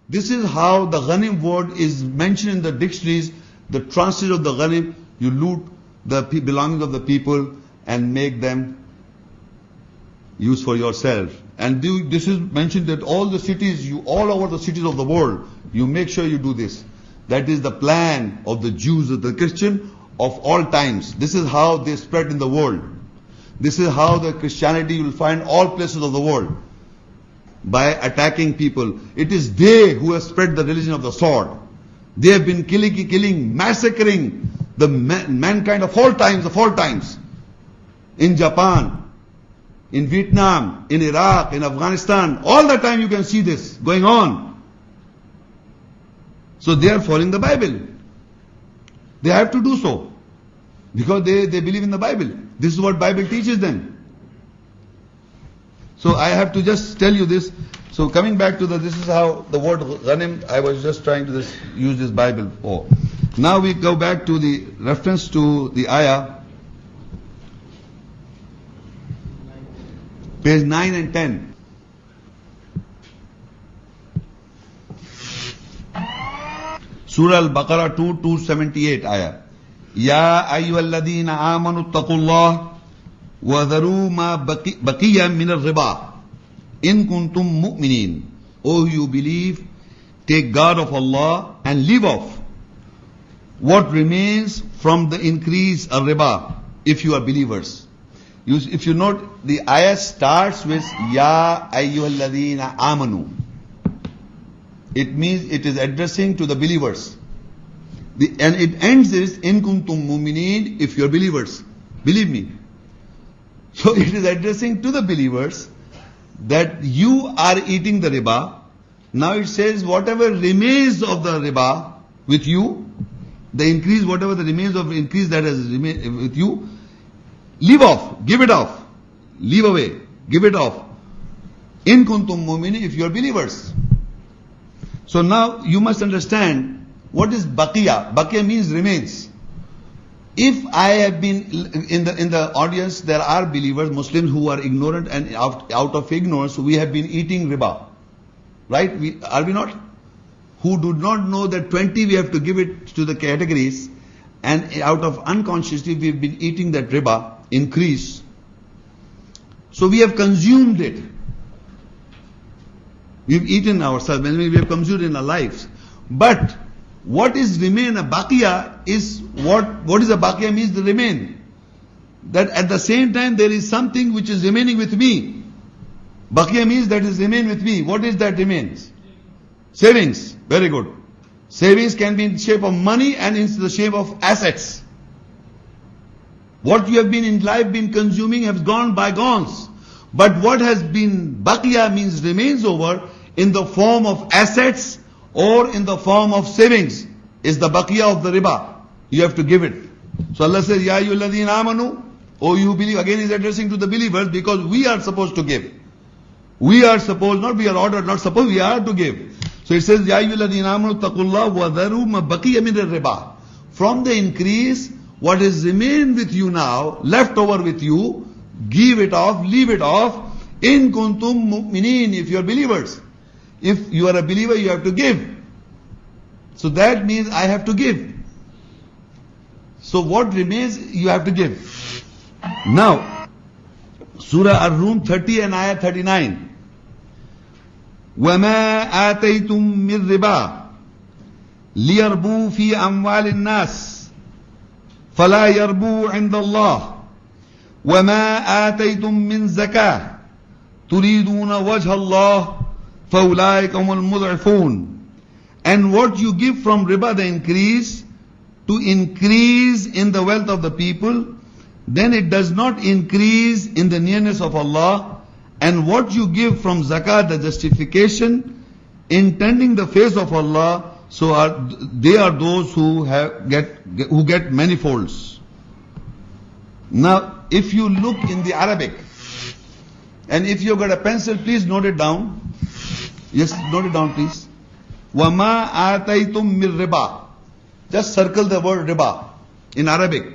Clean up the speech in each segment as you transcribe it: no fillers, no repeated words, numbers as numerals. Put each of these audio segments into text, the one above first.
This is how the ghanim word is mentioned in the dictionaries. The translation of the ghanim, you loot the belongings of the people and make them use for yourself. And this is mentioned that all the cities, all over the cities of the world, you make sure you do this. That is the plan of the Jews, of the Christian, of all times. This is how they spread in the world. This is how the Christianity will find all places of the world. By attacking people. It is they who have spread the religion of the sword. They have been killing, massacring the mankind of all times. In Japan, in Vietnam, in Iraq, in Afghanistan, all the time you can see this going on. So they are following the Bible. They have to do so. Because they believe in the Bible. This is what Bible teaches them. So I have to just tell you this. So coming back to this is how the word ghanim, I was just trying to use this Bible for. Now we go back to the reference to the ayah. Page 9 and 10. Surah Al-Baqarah 278 ayah. Ya ayyuhalladhina amanu taqullah وَذَرُوا مَا بَقِيَ مِنَ الرِّبَا إِن كُنْتُم مُؤْمِنِينَ. O you believe, take guard of Allah and leave off what remains from the increase of riba, if you are believers. If you note, the ayah starts with Ya ayyuhalladhina amanu. It means it is addressing to the believers. And it ends with In kuntum mu'minin, if you are believers. Believe me. So it is addressing to the believers that you are eating the riba. Now it says whatever remains of the riba with you, the increase, whatever the remains of increase that has remained with you, leave off, give it off, leave away, give it off. In kuntum mu'minin, if you are believers. So now you must understand what is baqiya. Baqiya means remains. If I have been in the audience, there are believers, Muslims who are ignorant, and out of ignorance we have been eating riba, right? Are we not? Who do not know that 20 we have to give it to the categories, and out of unconsciously we have been eating that riba increase. So we have consumed it. We have eaten ourselves, we have consumed in our lives. But what is remain, a baqiya, is what is a baqiya means the remain. That at the same time there is something which is remaining with me. Baqiya means that is remain with me. What is that remains? Savings. Very good. Savings can be in the shape of money and in the shape of assets. What you have been in life been consuming has gone bygones. But what has been baqiya means remains over in the form of assets or in the form of savings is the baqiya of the riba. You have to give it. So Allah says, Ya ayyuhalladhina amanu, O you believe, again is addressing to the believers because we are supposed to give. We are supposed, not we are ordered, not supposed, we are to give. So it says, Ya ayyuhalladhina amanu taqullah wa dharu ma baqiya min riba. From the increase, what is remained with you now, left over with you, give it off, leave it off, in kuntum mu'minin, if you are believers. If you are a believer, you have to give. So that means I have to give. So what remains, you have to give. Now, Surah Ar-Rum 30 and Ayah 39. وَمَا آتَيْتُم مِّن رِّبَا لِيَرْبُوا فِي أَمْوَالِ النَّاسِ فَلَا يَرْبُوا عِندَ اللَّهِ وَمَا آتَيْتُم مِّن زَكَاةٍ تُرِيدُونَ وَجْهَ اللَّهِ فَأُولَٰئِكَ هُمُ الْمُضْعِفُونَ. And what you give from riba, the increase, to increase in the wealth of the people, then it does not increase in the nearness of Allah. And what you give from zakat, the justification, intending the face of Allah, so they are those who get manifolds. Now, if you look in the Arabic, and if you've got a pencil, please note it down. Yes, note it down, please. وَمَا آتَيْتُم مِّن رِّبَا. Just circle the word riba in Arabic.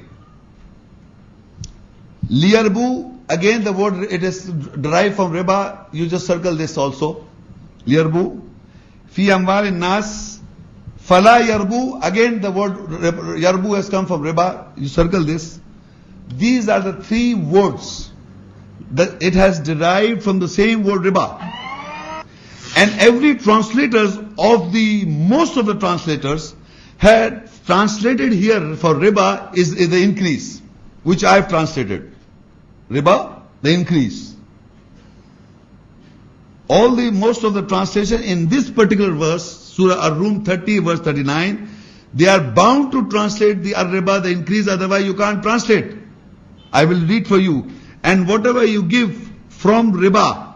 Liyarbu, again the word, it is derived from riba. You just circle this also. Liyarbu. fi amwal nas fala yarbu. Again the word yarbu has come from riba. You circle this. These are the three words that it has derived from the same word riba. And every translators of most of the translators had translated here for riba is the increase, which I have translated. Riba, the increase. Most of the translation in this particular verse, Surah Ar-Rum 30 verse 39, they are bound to translate the riba, the increase, otherwise you can't translate. I will read for you. And whatever you give from riba,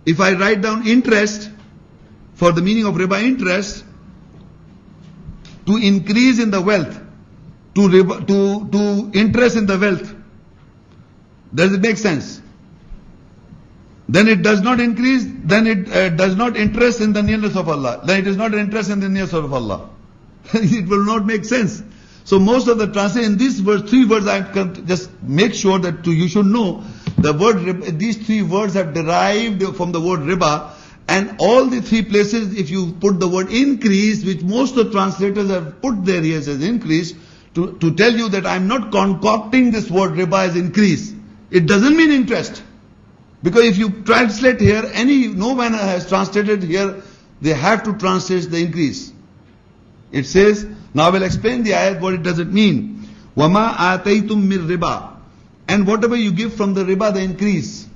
if I write down interest, for the meaning of riba, interest, to increase in the wealth, to interest in the wealth, does it make sense? Then it does not increase, then it does not interest in the nearness of Allah. Then it is not interest in the nearness of Allah. It will not make sense. So most of the translation in this verse, three words, I can just make sure that you should know the word, these three words have derived from the word riba, and all the three places, if you put the word increase, which most of the translators have put there here as increase, to tell you that I'm not concocting this word riba as increase. It doesn't mean interest. Because if you translate here, no man has translated here, they have to translate the increase. It says, now I will explain the ayat what it doesn't mean. وَمَا آتَيْتُم مِّن riba. And whatever you give from the riba, the increase.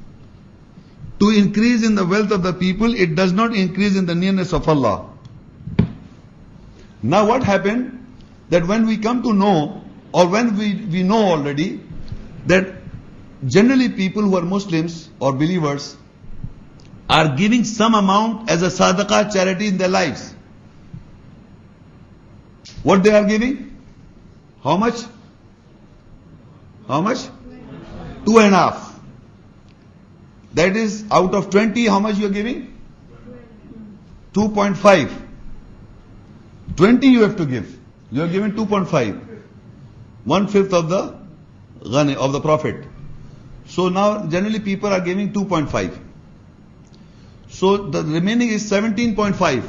To increase in the wealth of the people, it does not increase in the nearness of Allah. Now what happened? That when we come to know, or when we know already, that generally people who are Muslims or believers are giving some amount as a sadaqah, charity in their lives. What they are giving? How much? How much? 2.5. That is out of 20, how much you are giving? 2.5. 20 you have to give. You are giving 2.5. 1/5 of the ghani, of the profit. So now generally people are giving 2.5. So the remaining is 17.5.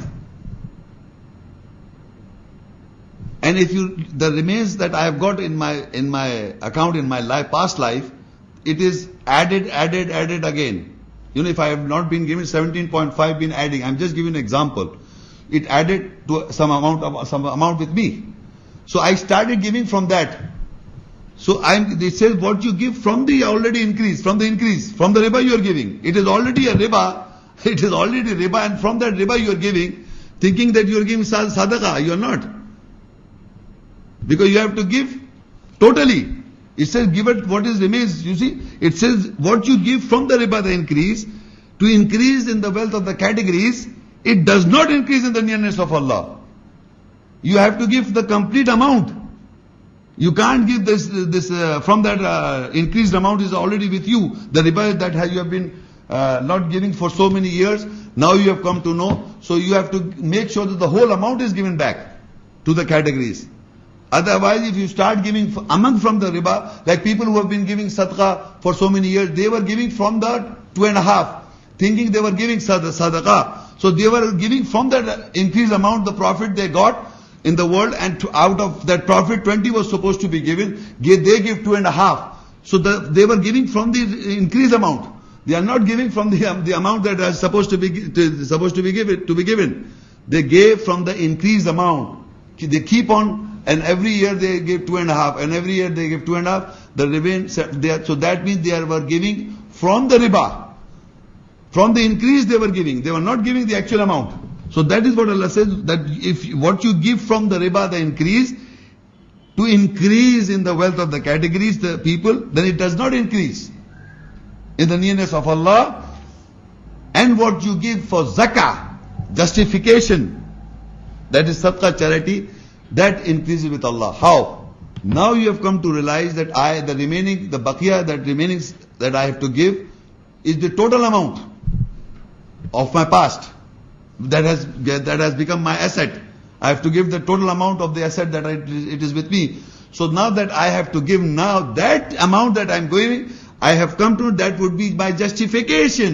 And if the remains that I have got in my account in my past life, it is added again. If I have not been given 17.5, been adding, I'm just giving an example. It added to some amount with me. So I started giving from that. So they say what you give from the already increase, from the riba you are giving. It is already a riba. It is already riba, and from that riba you are giving, thinking that you are giving sadaqah. You are not. Because you have to give totally. It says give it what is remains. You see, it says what you give from the riba, the increase, to increase in the wealth of the categories, it does not increase in the nearness of Allah. You have to give the complete amount. You can't give this from that increased amount is already with you. The riba that you have been not giving for so many years, now you have come to know. So you have to make sure that the whole amount is given back to the categories. Otherwise, if you start giving from the riba, like people who have been giving sadaqah for so many years, they were giving from the 2.5, thinking they were giving sadaqah. So they were giving from that increased amount, the profit they got in the world, and out of that profit, 20 was supposed to be given. They give 2.5. So they were giving from the increased amount. They are not giving from the amount that is supposed to be given. They gave from the increased amount. They keep on. And every year they give 2.5, and every year they give 2.5. The remain, so that means they were giving from the riba, from the increase they were giving. They were not giving the actual amount. So that is what Allah says, that if what you give from the riba, the increase, to increase in the wealth of the categories, the people, then it does not increase in the nearness of Allah. And what you give for zakah, justification, that is sadaqah, charity, that increases with Allah. How? Now you have come to realize that the baqiyah, that I have to give is the total amount of my past that has become my asset. I have to give the total amount of the asset that it is with me. So now that I have to give now that amount that I'm giving, I have come to that would be my justification.